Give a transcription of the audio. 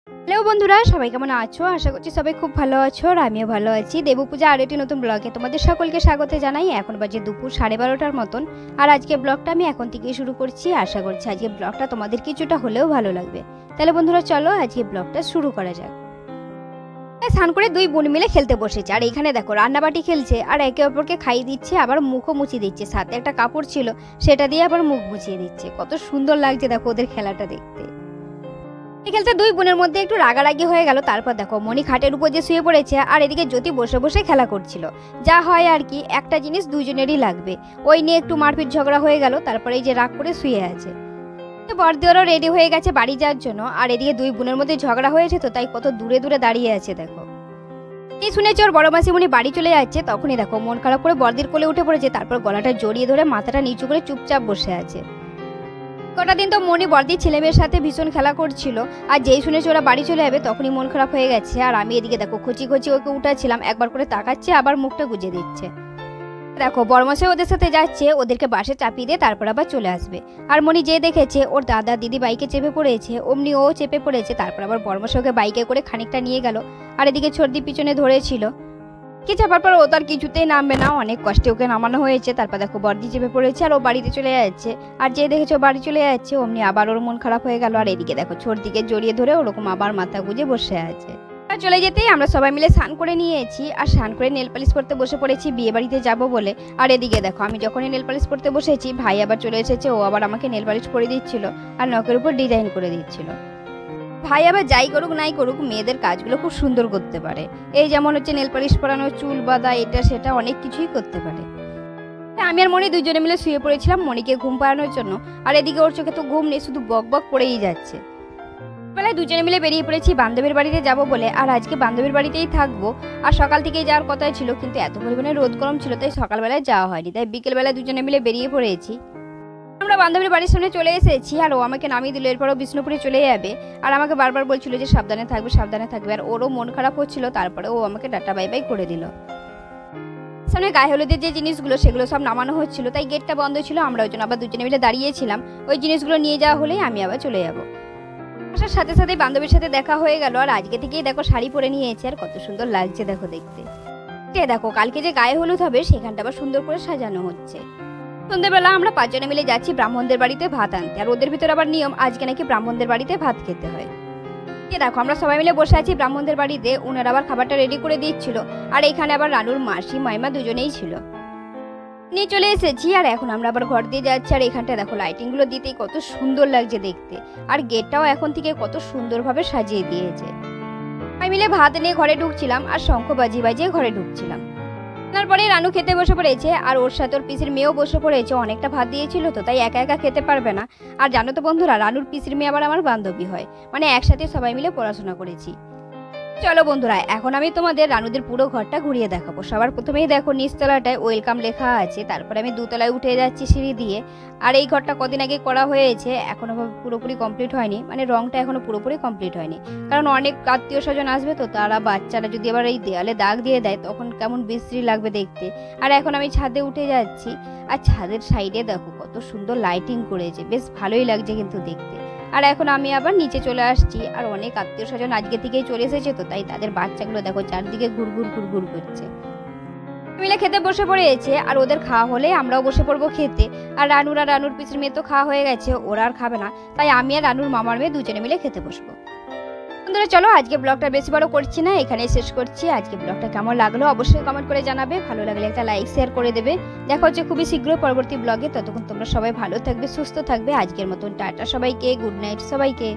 Hello বন্ধুরা, সবাই কেমন আছো? আশা করছি সবাই খুব ভালো আছো আর আমিও ভালো আছি। দেবপূজা আর একটি নতুন ব্লগে তোমাদের সকলকে স্বাগত জানাই। এখন বাজে দুপুর 12:30টার মতন। আর আজকে ব্লগটা আমি এখন থেকেই শুরু করছি। আশা করছি আজকে ব্লগটা তোমাদের কিছুটা হলেও ভালো লাগবে। তাহলে বন্ধুরা চলো আজকে ব্লগটা শুরু করা যাক। স্নান করে দুই বোন মিলে খেলতে বসেছে। আর এখানে দেখো রান্নাবাটি খেলছে আর একে অপরকে খাইয়ে দিচ্ছে, আবার মুখও মুছিয়ে দিচ্ছে। সাথে একটা কাপড় ছিল সেটা দিয়ে আবার মুখ মুছিয়ে দিচ্ছে। কত সুন্দর লাগছে দেখো ওদের খেলাটা দেখতে। খেলতে দুই বোনের মধ্যে একটু রাগারাগি হয়ে গেল। তারপর দেখো মনি খাটের উপর যে শুয়ে পড়েছে আর এদিকে জ্যোতি বসে বসে খেলা করছিল। যা হয় আর কি, একটা জিনিস দুজনেরই লাগবে, ওই নিয়ে একটু মারপিট ঝগড়া হয়ে গেল। তারপরে এই যে রাগ করে শুয়ে আছে। বড়দিওরও রেডি হয়ে গেছে বাড়ি যাওয়ার জন্য। আর এদিকে দুই বোনের মধ্যে ঝগড়া হয়েছে তো তাই কত দূরে দূরে দাঁড়িয়ে আছে দেখো। এই শুনেছে ওর বড় মাসিমণি বাড়ি চলে যাচ্ছে, তখনই দেখো মন খারাপ করে বড়দির কোলে উঠে পড়েছে। তারপর গলাটা জড়িয়ে ধরে মাথাটা নিচু করে চুপচাপ বসে আছে। কটা দিন তো মনি বড়দির ছেলে মেয়ের সাথে ভীষণ খেলা করছিল, আর যেই শুনেছে ওরা বাড়ি চলে যাবে তখনই মন খারাপ হয়ে গেছে। আর আমি এদিকে দেখো খচি খচি ওকে উঠাচ্ছিলাম, একবার করে তাকাচ্ছে আবার মুখটা গুজে দিচ্ছে। দেখো বড়মশাই ওদের সাথে যাচ্ছে, ওদেরকে বাসে চাপিয়ে দিয়ে তারপর আবার চলে আসবে। আর মনি যে দেখেছে ওর দাদা দিদি বাইকে চেপে পড়েছে, অমনি ও চেপে পড়েছে। তারপর আবার বড়মশাই ওকে বাইকে করে খানিকটা নিয়ে গেল। আর এদিকে ছর্দি পিছনে ধরেছিল, কি চাপার পর ও তার কিছুতেই নামবে না, অনেক কষ্টে ওকে নামানো হয়েছে। তারপর দেখো বর্দি চেপে পড়েছে আর ও বাড়িতে চলে যাচ্ছে। আর যে দেখেছো বাড়ি চলে যাচ্ছে অমনি আবার ওর মন খারাপ হয়ে গেল। আর এদিকে দেখো ছর্দিকে জড়িয়ে ধরে ওরকম আবার মাথা গুজে বসে আছে। আর চলে যেতেই আমরা সবাই মিলে স্নান করে নিয়েছি আর স্নান করে নেল পালিশ করতে বসে পড়েছি বিয়ে বাড়িতে যাবো বলে। আর এদিকে দেখো আমি যখনই নেল পালিশ করতে বসেছি ভাই আবার চলে এসেছে, ও আবার আমাকে নেল পালিশ করে দিচ্ছিল আর নখের উপর ডিজাইন করে দিচ্ছিল। ভাই আবার যাই করুক নাই করুক মেয়েদের কাজগুলো খুব সুন্দর করতে পারে। এই যেমন হচ্ছে নেল পালিশ পরানো, চুল বাঁধা, এটা সেটা অনেক কিছুই করতে পারে। আমি আর মনি দুইজনে মিলে শুয়ে পড়েছিলাম মনিকে ঘুম পাড়ানোর জন্য। আর এদিকে ওর চোখে তো ঘুম নেই, শুধু বক বক করেই যাচ্ছে। বেলায় দুজনে মিলে বেরিয়ে পড়েছি বান্ধবীর বাড়িতে যাব বলে। আর আজকে বান্ধবীর বাড়িতেই থাকবো। আর সকাল থেকেই যাওয়ার কথাই ছিল, কিন্তু এত পরিমাণে রোদ গরম ছিল তাই সকালবেলায় যাওয়া হয়নি, তাই বিকেলবেলায় দুজনে মিলে বেরিয়ে পড়েছি। আমরা বান্ধবীর বাড়ির সামনে চলে এসেছি আর ও আমাকে নামিয়ে দিল, এরপরও বিষ্ণুপুরে চলে যাবে। আর আমাকে বারবার বলছিল যে সাবধানে থাকবে সাবধানে থাকবে, আর ওরও মন খারাপ হচ্ছিল। তারপরে ও আমাকে টাটা বাই বাই করে দিল। সামনে গায়ে হলুদের যে জিনিসগুলো সেগুলো সব নামানো হচ্ছিল, তাই গেটটা বন্ধ ছিল। আমরা ওই জন্য আবার দুজনে মিলে দাঁড়িয়েছিলাম, ওই জিনিসগুলো নিয়ে যাওয়া হলেই আমি আবার চলে যাবো। আসার সাথে সাথে বান্ধবীর সাথে দেখা হয়ে গেল। আর আজকে থেকেই দেখো শাড়ি পরে নিয়েছে আর কত সুন্দর লাগছে দেখো দেখতে। দেখো কালকে যে গায়ে হলুদ হবে সেখানটা আবার সুন্দর করে সাজানো হচ্ছে। সন্ধ্যেবেলা আমরা 5 জনে মিলে যাচ্ছি ব্রাহ্মণদের বাড়িতে ভাত আনতে। আর ওদের ভিতরে আবার নিয়ম আজকে নাকি ব্রাহ্মণদের বাড়িতে ভাত খেতে হয়। দেখো আমরা সবাই মিলে বসে আছি ব্রাহ্মণদের বাড়িতে, ওনারা আবার খাবারটা রেডি করে দিচ্ছিল। আর এখানে আবার রানুর মাসি মাইমা দুজনেই ছিল। নিয়ে চলে এসেছি আর এখন আমরা আবার ঘর দিয়ে যাচ্ছি। আর এখানটা দেখো লাইটিং গুলো দিতেই কত সুন্দর লাগছে দেখতে। আর গেটটাও এখন থেকে কত সুন্দরভাবে সাজিয়ে দিয়েছে। আমি মিলে ভাত নিয়ে ঘরে ঢুকছিলাম আর শঙ্খ বাজিয়ে বাজিয়ে ঘরে ঢুকছিলাম। তারপরে রানু খেতে বসে পড়েছে আর ওর সাথে ওর পিসির মেয়েও বসে পড়েছে। অনেকটা ভাত দিয়েছিল তো তাই একা একা খেতে পারবে না। আর জানো তো বন্ধুরা, রানুর পিসির মেয়ে আবার আমার বান্ধবী হয়, মানে একসাথে সবাই মিলে পড়াশোনা করেছি। চলো বন্ধুরা এখন আমি তোমাদের রানুদের পুরো ঘরটা ঘুরিয়ে দেখাবো। সবার প্রথমেই দেখো নিচতলাটায় ওয়েলকাম লেখা আছে, তারপরে আমি দোতলায় উঠে যাচ্ছি সিঁড়ি দিয়ে। আর এই ঘরটা কদিন আগে করা হয়েছে, এখনো পুরোপুরি কমপ্লিট হয়নি, মানে রংটা এখনো পুরোপুরি কমপ্লিট হয়নি। কারণ অনেক আত্মীয় স্বজন আসবে তো, তারা বাচ্চারা যদি আবার এই দেয়ালে দাগ দিয়ে দেয় তখন কেমন বিশ্রী লাগবে দেখতে। আর এখন আমি ছাদে উঠে যাচ্ছি আর ছাদের সাইডে দেখো কত সুন্দর লাইটিং করেছে, বেশ ভালোই লাগছে কিন্তু দেখতে। আর এখন আমি আবার নিচে চলে আসছি। আর অনেক আত্মীয় স্বজন আজকে থেকেই চলে এসেছে তো তাই তাদের বাচ্চাগুলো দেখো চারদিকে ঘুরঘুর ঘুরঘুর করছে। মিলে খেতে বসে পড়েছে আর ওদের খাওয়া হলে আমরাও বসে পড়বো খেতে। আর রানুর পিসির মেয়ে তো খাওয়া হয়ে গেছে, ওরা আর খাবে না, তাই আমি আর রানুর মামার মেয়ে দুজনে মিলে খেতে বসবো। বন্ধুরা চলো আজকে ব্লগটা বেশি বড় করছি না, এখানেই শেষ করছি। আজকে ব্লগটা কেমন লাগলো অবশ্যই কমেন্ট করে জানাবে, ভালো লাগলে একটা লাইক শেয়ার করে দেবে। দেখা হচ্ছে খুবই শীঘ্রই পরবর্তী ব্লগে, ততক্ষণ তোমরা সবাই ভালো থাকবে সুস্থ থাকবে। আজকের মতন টাটা সবাইকে, গুড নাইট সবাইকে।